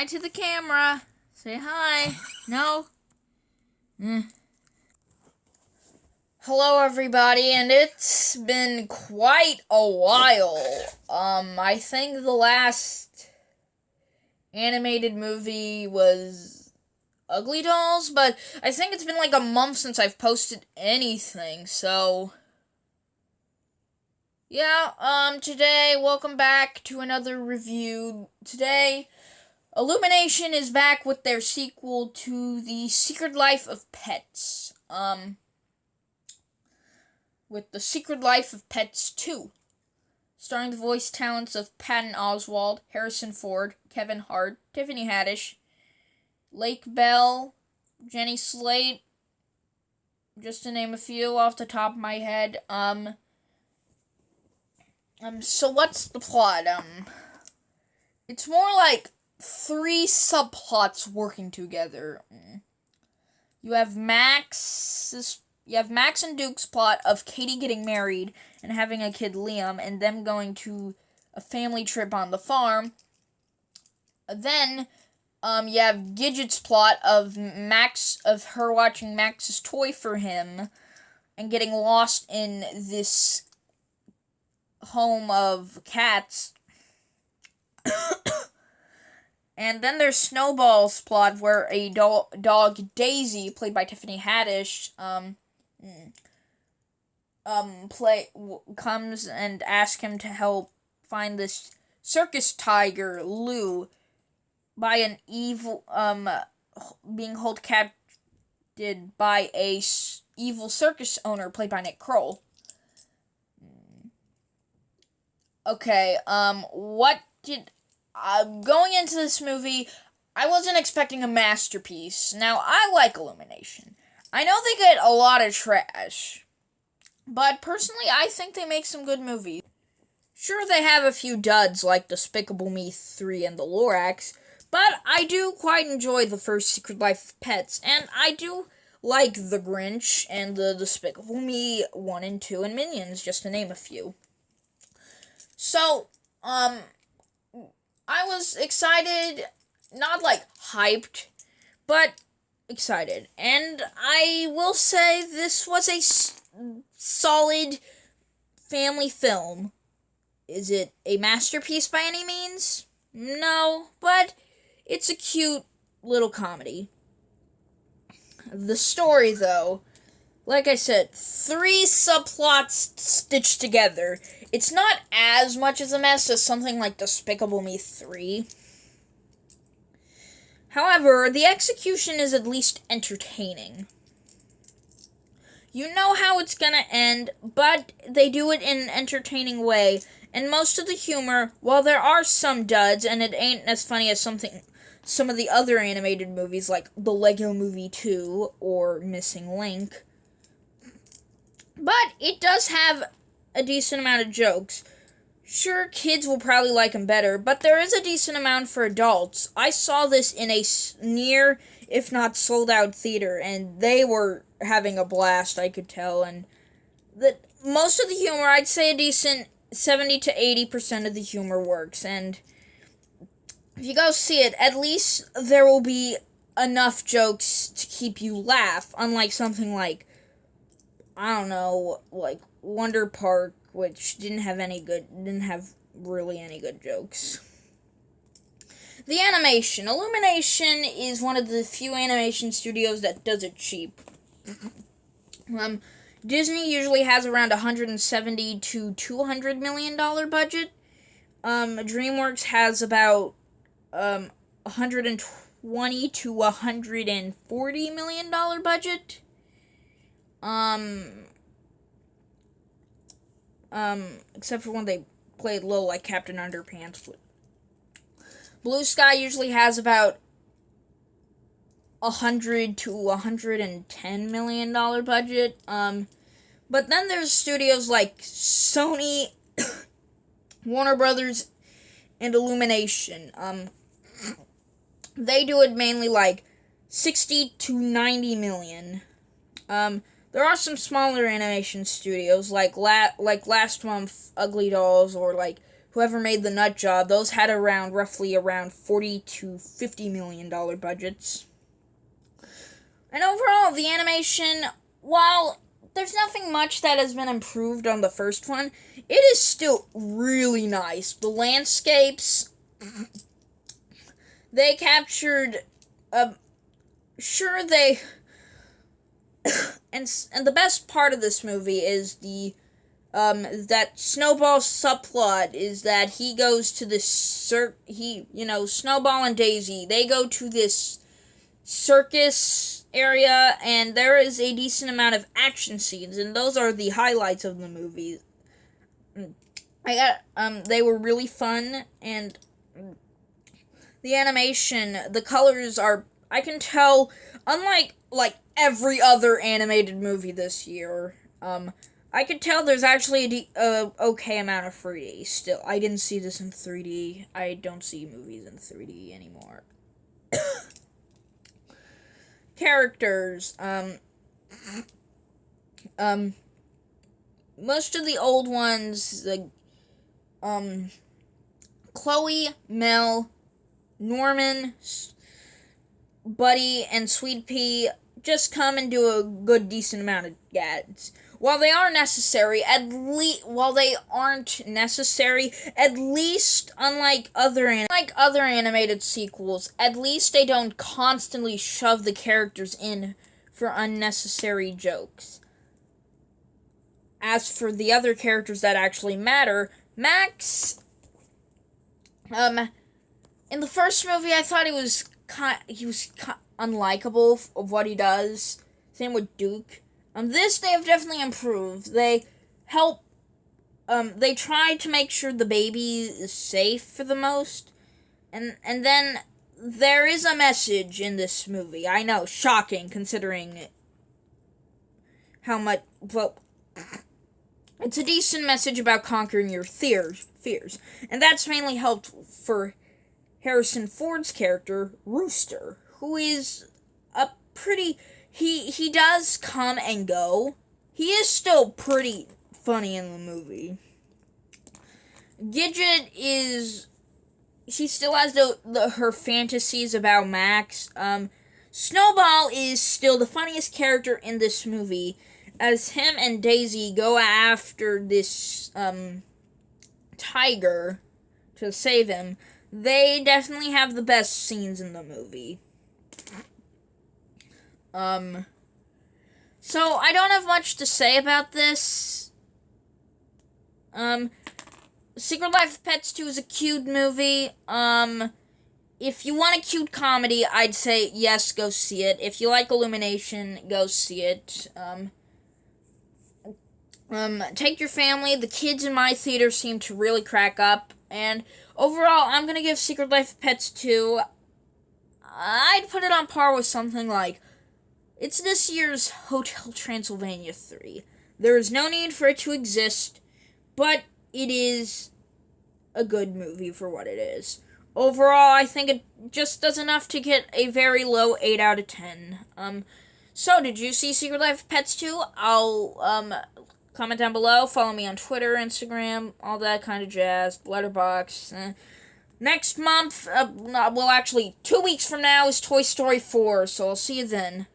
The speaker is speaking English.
hi to the camera. Say hi. No? Hello, everybody, and it's been quite a while. I think the last animated movie was Ugly Dolls, but I think it's been like a month since I've posted anything, so yeah, today, welcome back to another review. Today, Illumination is back with their sequel to The Secret Life of Pets, with The Secret Life of Pets 2, starring the voice talents of Patton Oswalt, Harrison Ford, Kevin Hart, Tiffany Haddish, Lake Bell, Jenny Slate, just to name a few off the top of my head. So what's the plot? It's more like three subplots working together. You have Max and Duke's plot of Katie getting married and having a kid, Liam, and them going to a family trip on the farm. Then, you have Gidget's plot of her watching Max's toy for him and getting lost in this home of cats. And then there's Snowball's plot, where a dog Daisy, played by Tiffany Haddish, comes and asks him to help find this circus tiger, Lou, by an evil, being held captive by a evil circus owner, played by Kroll. Okay, going into this movie, I wasn't expecting a masterpiece. Now, I like Illumination. I know they get a lot of trash, but personally, I think they make some good movies. Sure, they have a few duds like Despicable Me 3 and The Lorax, but I do quite enjoy the first Secret Life of Pets, and I do like The Grinch and the Despicable Me 1 and 2 and Minions, just to name a few. So, I was excited, not like hyped, but excited. And I will say this was a solid family film. Is it a masterpiece by any means? No, but it's a cute little comedy. The story, though, like I said, three subplots stitched together. It's not as much as a mess as something like Despicable Me 3. However, the execution is at least entertaining. You know how it's gonna end, but they do it in an entertaining way, and most of the humor, while there are some duds, and it ain't as funny as some of the other animated movies like The Lego Movie 2 or Missing Link, but it does have a decent amount of jokes. Sure, kids will probably like them better, but there is a decent amount for adults. I saw this in a near, if not sold-out theater, and they were having a blast, I could tell, and most of the humor, I'd say a decent 70 to 80% of the humor works, and if you go see it, at least there will be enough jokes to keep you laugh, unlike something like, I don't know, like Wonder Park, which didn't have really any good jokes. The animation. Illumination is one of the few animation studios that does it cheap. Disney usually has around $170 to $200 million budget. DreamWorks has about $120 to $140 million budget. Except for when they played low, like Captain Underpants. Blue Sky usually has about $100 to $110 million budget. But then there's studios like Sony, Warner Brothers, and Illumination. They do it mainly like 60 to 90 million. There are some smaller animation studios like last month Ugly Dolls, or like whoever made the Nut Job, those had roughly around $40 to $50 million budgets. And overall, the animation, while there's nothing much that has been improved on the first one, it is still really nice. The landscapes, they captured, sure they, and the best part of this movie is that Snowball subplot is that he goes to this Snowball and Daisy, they go to this circus area, and there is a decent amount of action scenes, and those are the highlights of the movie. They were really fun, and the animation, the colors are, I can tell, unlike, every other animated movie this year, I could tell there's actually a okay amount of 3D still. I didn't see this in 3D. I don't see movies in 3D anymore. Characters, most of the old ones, Chloe, Mel, Norman, Buddy, and Sweet Pea just come and do a good, decent amount of gags. While they aren't necessary, at least unlike other animated sequels, at least they don't constantly shove the characters in for unnecessary jokes. As for the other characters that actually matter, Max, in the first movie, I thought he was unlikable of what he does. Same with Duke. This they have definitely improved. They try to make sure the baby is safe for the most. And then there is a message in this movie. I know, shocking considering how much, well, it's a decent message about conquering your fears. And that's mainly helped for Harrison Ford's character, Rooster, who is a pretty... He does come and go. He is still pretty funny in the movie. Gidget is... She still has her fantasies about Max. Snowball is still the funniest character in this movie, as him and Daisy go after this tiger to save him. They definitely have the best scenes in the movie. So I don't have much to say about this. Secret Life of Pets 2 is a cute movie. If you want a cute comedy, I'd say yes, go see it. If you like Illumination, go see it. Take your family. The kids in my theater seem to really crack up. And overall, I'm gonna give Secret Life of Pets 2, I'd put it on par with something like, it's this year's Hotel Transylvania 3. There is no need for it to exist, but it is a good movie for what it is. Overall, I think it just does enough to get a very low 8 out of 10. So, did you see Secret Life of Pets 2? I'll, comment down below, follow me on Twitter, Instagram, all that kind of jazz, Letterboxd. Next month, 2 weeks from now is Toy Story 4, so I'll see you then.